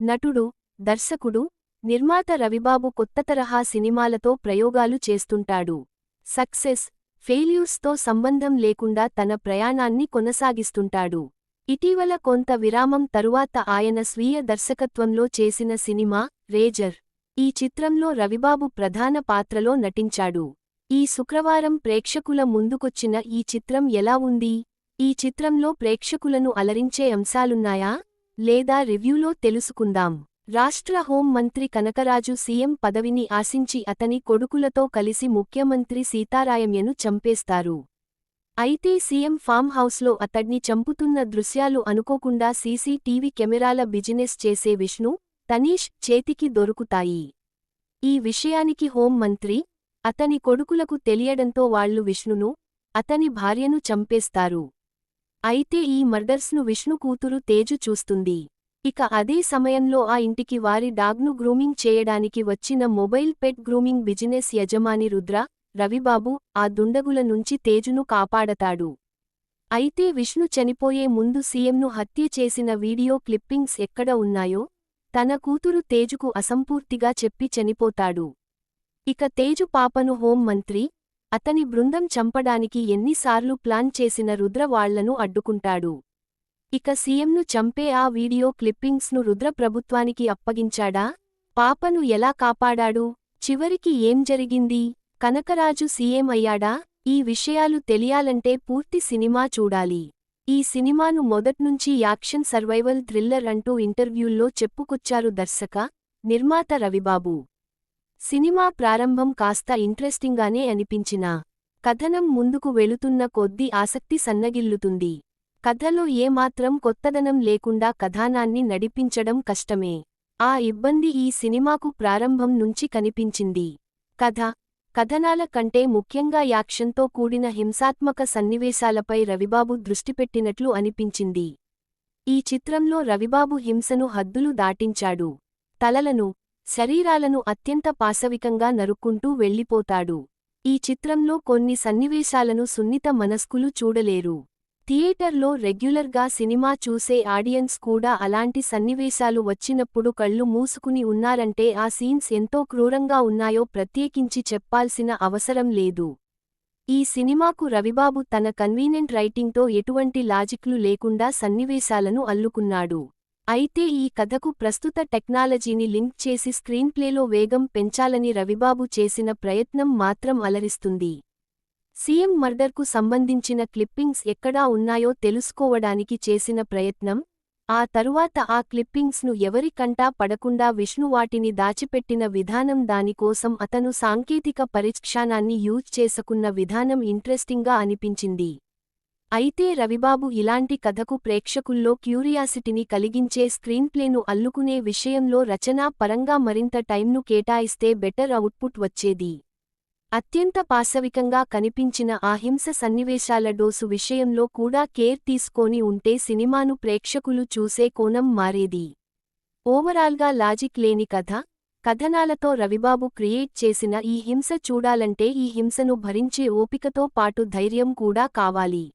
నటుడు, దర్శకుడు, నిర్మాత రవిబాబు కొత్త తరహా సినిమాలతో ప్రయోగాలు చేస్తుంటాడు. సక్సెస్, ఫెయిల్యూర్స్తో సంబంధం లేకుండా తన ప్రయాణాన్ని కొనసాగిస్తుంటాడు. ఇటీవల కొంత విరామం తరువాత ఆయన స్వీయ దర్శకత్వంలో చేసిన సినిమా రేజర్. ఈ చిత్రంలో రవిబాబు ప్రధాన పాత్రలో నటించాడు. ఈ శుక్రవారం ప్రేక్షకుల ముందుకొచ్చిన ఈ చిత్రం ఎలా ఉంది? ఈ చిత్రంలో ప్రేక్షకులను అలరించే అంశాలున్నాయా? లేదా రివ్యూలో తెలుసుకుందాం. రాష్ట్ర హోం మంత్రి కనకరాజు సీఎం పదవిని ఆశించి అతని కొడుకులతో కలిసి ముఖ్యమంత్రి సీతారామయ్యను చంపేస్తారు. అయితే సీఎం ఫామ్ హౌస్లో అతడ్ని చంపుతున్న దృశ్యాలు అనుకోకుండా సీసీటీవీ కెమెరాల బిజినెస్ చేసే విష్ణు, తనీష్ చేతికి దొరుకుతాయి. ఈ విషయానికి హోం మంత్రి, అతని కొడుకులకు తెలియడంతో వాళ్లు విష్ణును, అతని భార్యను చంపేస్తారు. అయితే ఈ మర్డర్స్ను విష్ణు కూతురు తేజు చూస్తుంది. ఇక అదే సమయంలో ఆ ఇంటికి వారి డాగ్ను గ్రూమింగ్ చేయడానికి వచ్చిన మొబైల్ పెట్ గ్రూమింగ్ బిజినెస్ యజమాని రుద్ర, రవిబాబు ఆ దుండగుల నుంచి తేజును కాపాడతాడు. అయితే విష్ణు చనిపోయే ముందు సీఎంను హత్య చేసిన వీడియో క్లిప్పింగ్స్ ఎక్కడ ఉన్నాయో తన కూతురు తేజుకు అసంపూర్తిగా చెప్పి చనిపోతాడు. ఇక తేజు పాపను హోం మంత్రి, అతని బృందం చంపడానికి ఎన్నిసార్లు ప్లాన్ చేసిన రుద్ర వాళ్లను అడ్డుకుంటాడు. ఇక సీఎంను చంపే ఆ వీడియో క్లిప్పింగ్స్ను రుద్ర ప్రభుత్వానికి అప్పగించాడా? పాపను ఎలా కాపాడాడు? చివరికి ఏం జరిగింది? కనకరాజు సీఎం అయ్యాడా? ఈ విషయాలు తెలియాలంటే పూర్తి సినిమా చూడాలి. ఈ సినిమాను మొదట్నుంచి యాక్షన్ సర్వైవల్ థ్రిల్లర్ అంటూ ఇంటర్వ్యూల్లో చెప్పుకొచ్చారు దర్శక, నిర్మాత రవిబాబు. సినిమా ప్రారంభం కాస్త ఇంట్రెస్టింగానే అనిపించినా కథనం ముందుకు వెళుతున్న కొద్దీ ఆసక్తి సన్నగిల్లుతుంది. కథలో ఏమాత్రం కొత్తదనం లేకుండా కథానాన్ని నడిపించడం కష్టమే. ఆ ఇబ్బంది ఈ సినిమాకు ప్రారంభం నుంచి కనిపించింది. కథనాల కంటే ముఖ్యంగా యాక్షన్తో కూడిన హింసాత్మక సన్నివేశాలపై రవిబాబు దృష్టిపెట్టినట్లు అనిపించింది. ఈ చిత్రంలో రవిబాబు హింసను హద్దులు దాటించాడు. తలలను, శరీరాలను అత్యంత పాశవికంగా నరుక్కుంటూ వెళ్ళిపోతాడు. ఈ చిత్రంలో కొన్ని సన్నివేశాలను సున్నిత మనస్కులు చూడలేరు. థియేటర్లో రెగ్యులర్గా సినిమా చూసే ఆడియన్స్ కూడా అలాంటి సన్నివేశాలు వచ్చినప్పుడు కళ్ళు మూసుకుని ఉన్నారంటే ఆ సీన్స్ ఎంతో క్రూరంగా ఉన్నాయో ప్రత్యేకించి చెప్పాల్సిన అవసరం లేదు. ఈ సినిమాకు రవిబాబు తన కన్వీనెంట్ రైటింగ్తో ఎటువంటి లాజిక్లు లేకుండా సన్నివేశాలను అల్లుకున్నాడు. అయితే ఈ కథకు ప్రస్తుత టెక్నాలజీని లింక్ చేసి స్క్రీన్ప్లేలో వేగం పెంచాలని రవిబాబు చేసిన ప్రయత్నం మాత్రం అలరిస్తుంది. సీఎం మర్డర్కు సంబంధించిన క్లిప్పింగ్స్ ఎక్కడా ఉన్నాయో తెలుసుకోవడానికి చేసిన ప్రయత్నం, ఆ తరువాత ఆ క్లిప్పింగ్స్ను ఎవరి కంటా పడకుండా విష్ణు వాటిని దాచిపెట్టిన విధానం, దానికోసం అతను సాంకేతిక పరిజ్ఞానాన్ని యూజ్ చేసుకున్న విధానం ఇంట్రెస్టింగ్గా అనిపించింది. అయితే రవిబాబు ఇలాంటి కథకు ప్రేక్షకుల్లో క్యూరియాసిటీని కలిగించే స్క్రీన్ప్లేను అల్లుకునే విషయంలో రచనా పరంగా మరింత టైంను కేటాయిస్తే బెటర్ అవుట్పుట్ వచ్చేది. అత్యంత పాశవికంగా కనిపించిన ఆ హింస సన్నివేశాల డోసు విషయంలో కూడా కేర్ తీసుకొని ఉంటే సినిమాను ప్రేక్షకులు చూసే కోణం మారేది. ఓవరాల్గా లాజిక్ లేని కథనాలతో రవిబాబు క్రియేట్ చేసిన ఈ హింస చూడాలంటే ఈ హింసను భరించే ఓపికతో పాటు ధైర్యం కూడా కావాలి.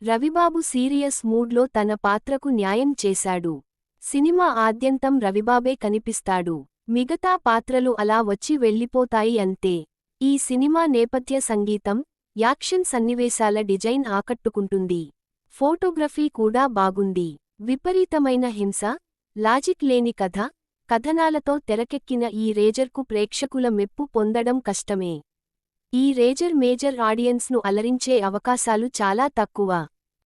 రవిబాబు సీరియస్ మూడ్లో తన పాత్రకు న్యాయం చేశాడు. సినిమా ఆద్యంతం రవిబాబే కనిపిస్తాడు. మిగతా పాత్రలు అలా వచ్చి వెళ్ళిపోతాయి అంతే. ఈ సినిమా నేపథ్య సంగీతం, యాక్షన్ సన్నివేశాల డిజైన్ ఆకట్టుకుంటుంది. ఫోటోగ్రఫీ కూడా బాగుంది. విపరీతమైన హింస, లాజిక్ లేని కథనాలతో తెరకెక్కిన ఈ రేజర్కు ప్రేక్షకుల మెప్పు పొందడం కష్టమే. ఈ రేజర్ మేజర్ ఆడియన్స్ను అలరించే అవకాశాలు చాలా తక్కువ.